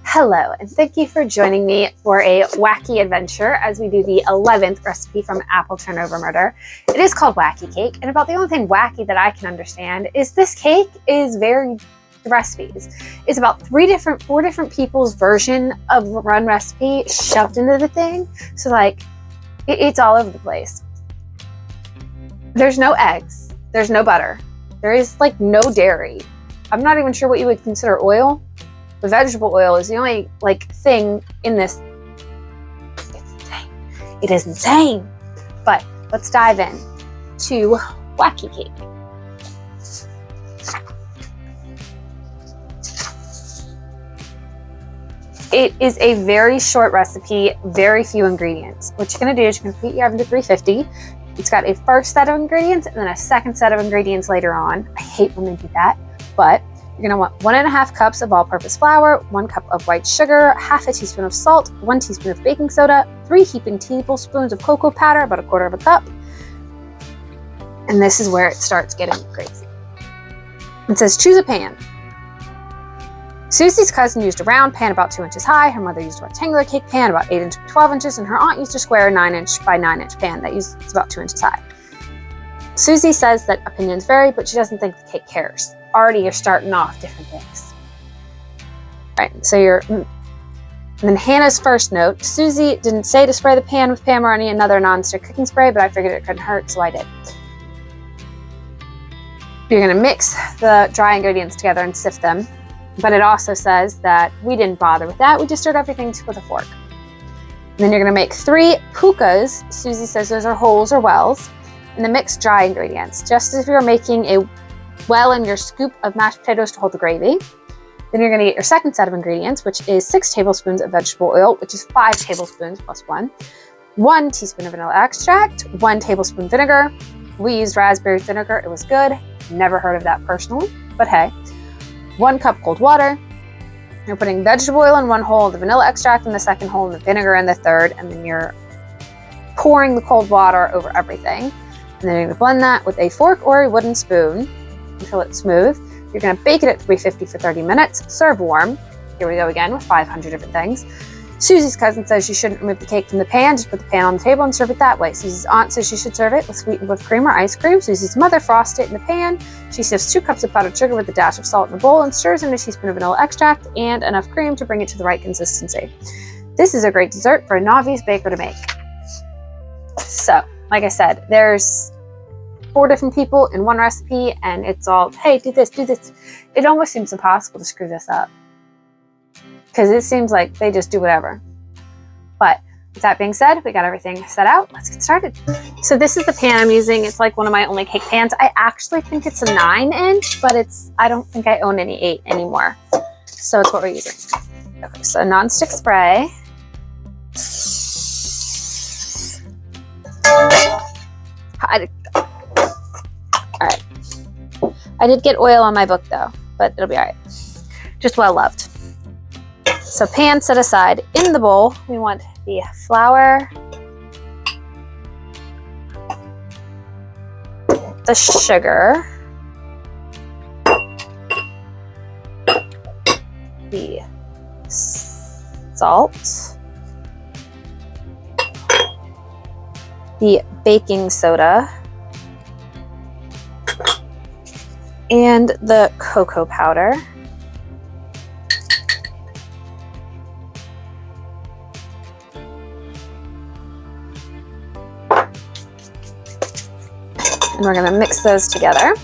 Hello, and thank you for joining me for a wacky adventure as we do the 11th recipe from Apple Turnover Murder. It is called Wacky Cake, and about the only thing wacky that I can understand is this cake is very recipes. It's about four different people's version of one recipe shoved into the thing. So like, it's all over the place. There's no eggs. There's no butter. There is like no dairy. I'm not even sure what you would consider oil. The vegetable oil is the only like thing in this. It's insane. It is insane. But let's dive in to Wacky Cake. It is a very short recipe, very few ingredients. What you're gonna do is you're gonna heat your oven to 350. It's got a first set of ingredients and then a second set of ingredients later on. I hate when they do that, but you're gonna want 1.5 cups of all-purpose flour, 1 cup of white sugar, half a teaspoon of salt, 1 teaspoon of baking soda, 3 heaping tablespoons of cocoa powder, about 1/4 cup. And this is where it starts getting crazy. It says choose a pan. Susie's cousin used a round pan about 2 inches high. Her mother used a rectangular cake pan about 8 inches by 12 inches, and her aunt used a square 9-inch by 9-inch pan that is about 2 inches high. Susie says that opinions vary, but she doesn't think the cake cares. Already you're starting off different things. All right, so and then Hannah's first note. Susie didn't say to spray the pan with Pam or any another nonstick cooking spray, but I figured it couldn't hurt, so I did. You're gonna mix the dry ingredients together and sift them, but it also says that we didn't bother with that. We just stirred everything with a fork. And then you're gonna make 3 pukas. Susie says those are holes or wells, in the mixed dry ingredients, just as if you're making a well in your scoop of mashed potatoes to hold the gravy. Then you're going to get your second set of ingredients, which is 6 tablespoons of vegetable oil, which is 5 tablespoons plus 1 teaspoon of vanilla extract, 1 tablespoon vinegar. We used raspberry vinegar. It was good. Never heard of that personally, but hey. 1 cup cold water. You're putting vegetable oil in one hole, the vanilla extract in the second hole, and the vinegar in the third, and then you're pouring the cold water over everything. And then you're going to blend that with a fork or a wooden spoon until it's smooth. You're going to bake it at 350 for 30 minutes. Serve warm. Here we go again with 500 different things. Susie's cousin says you shouldn't remove the cake from the pan. Just put the pan on the table and serve it that way. Susie's aunt says you should serve it with sweetened whipped cream or ice cream. Susie's mother frosts it in the pan. She sifts 2 cups of powdered sugar with a dash of salt in a bowl and stirs in a teaspoon of vanilla extract and enough cream to bring it to the right consistency. This is a great dessert for a novice baker to make. So, like I said, there's 4 different people in one recipe, and it's all, hey, do this, do this. It almost seems impossible to screw this up because it seems like they just do whatever. But with that being said, we got everything set out. Let's get started. So this is the pan I'm using. It's like one of my only cake pans. I actually think it's a 9-inch, but I don't think I own any 8 anymore. So it's what we're using. Okay, so nonstick spray. All right. I did get oil on my book though, but it'll be all right. Just well loved. So pan set aside. In the bowl, we want the flour, the sugar, the salt, the baking soda, and the cocoa powder. And we're going to mix those together.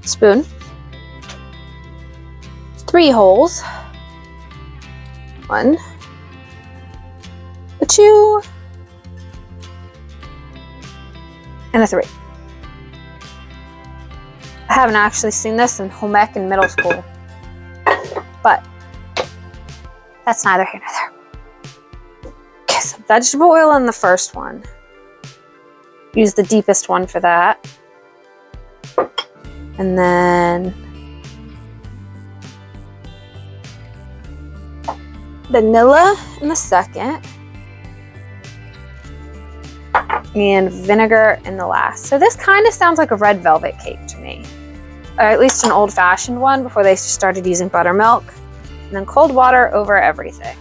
Spoon, 3 holes, 1, a 2, and a 3. A haven't actually seen this in home ec in middle school, but that's neither here nor there. Okay, so vegetable oil in the first one. Use the deepest one for that. And then vanilla in the second. And vinegar in the last. So this kind of sounds like a red velvet cake to me. Or at least an old-fashioned one before they started using buttermilk. And then cold water over everything.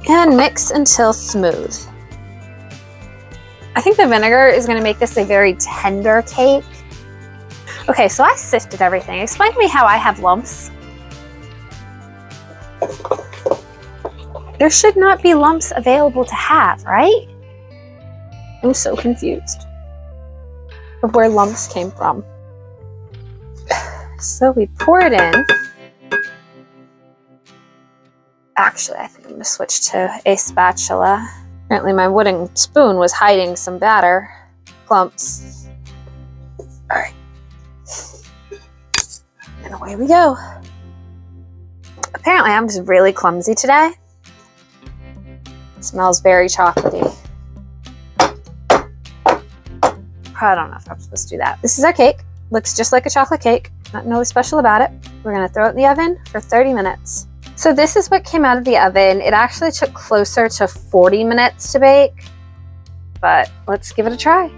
And mix until smooth. I think the vinegar is going to make this a very tender cake. Okay, so I sifted everything. Explain to me how I have lumps. There should not be lumps available to have, right? I'm so confused of where lumps came from. So we pour it in. Actually, I think I'm going to switch to a spatula. Apparently my wooden spoon was hiding some batter clumps. All right. And away we go. Apparently I'm just really clumsy today. It smells very chocolatey. I don't know if I'm supposed to do that. This is our cake. Looks just like a chocolate cake. Nothing really special about it. We're gonna throw it in the oven for 30 minutes. So this is what came out of the oven. It actually took closer to 40 minutes to bake, but let's give it a try.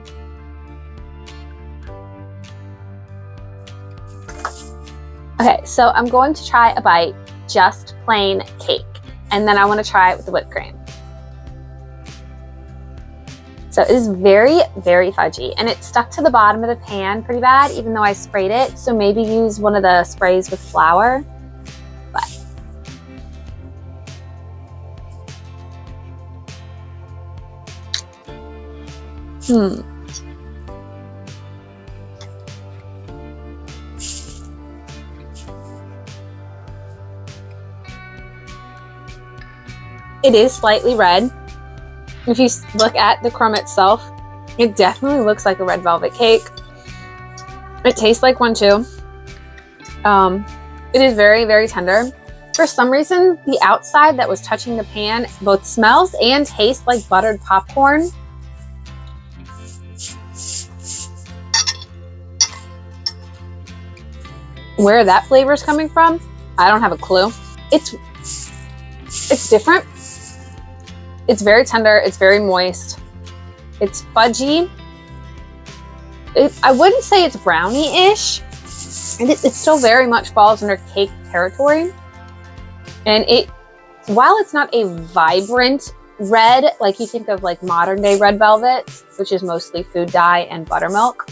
Okay, so I'm going to try a bite, just plain cake, and then I want to try it with the whipped cream. So it is very, very fudgy, and it stuck to the bottom of the pan pretty bad, even though I sprayed it. So maybe use one of the sprays with flour. But it is slightly red. If you look at the crumb itself, it definitely looks like a red velvet cake. It tastes like one too. It is very, very tender. For some reason, the outside that was touching the pan both smells and tastes like buttered popcorn. Where that flavor is coming from, I don't have a clue. It's different. It's very tender. It's very moist. It's fudgy. I wouldn't say it's brownie-ish. And it still very much falls under cake territory. And while it's not a vibrant red, like you think of like modern day red velvet, which is mostly food dye and buttermilk,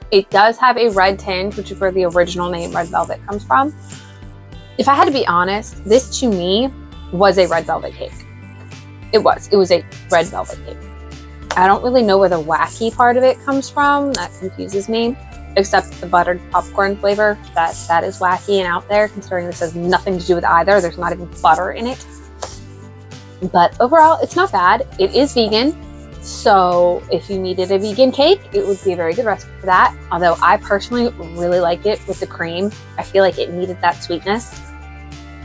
it does have a red tinge, which is where the original name red velvet comes from. If I had to be honest, this to me was a red velvet cake. It was a red velvet cake. I don't really know where the wacky part of it comes from. That confuses me, except the buttered popcorn flavor. That is wacky and out there, considering this has nothing to do with either. There's not even butter in it. But overall, it's not bad. It is vegan. So if you needed a vegan cake, it would be a very good recipe for that. Although I personally really like it with the cream. I feel like it needed that sweetness.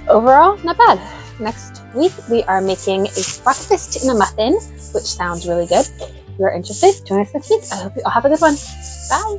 Overall, not bad. Next week, we are making a breakfast in a muffin, which sounds really good. If you're interested, join us next week. I hope you all have a good one. Bye.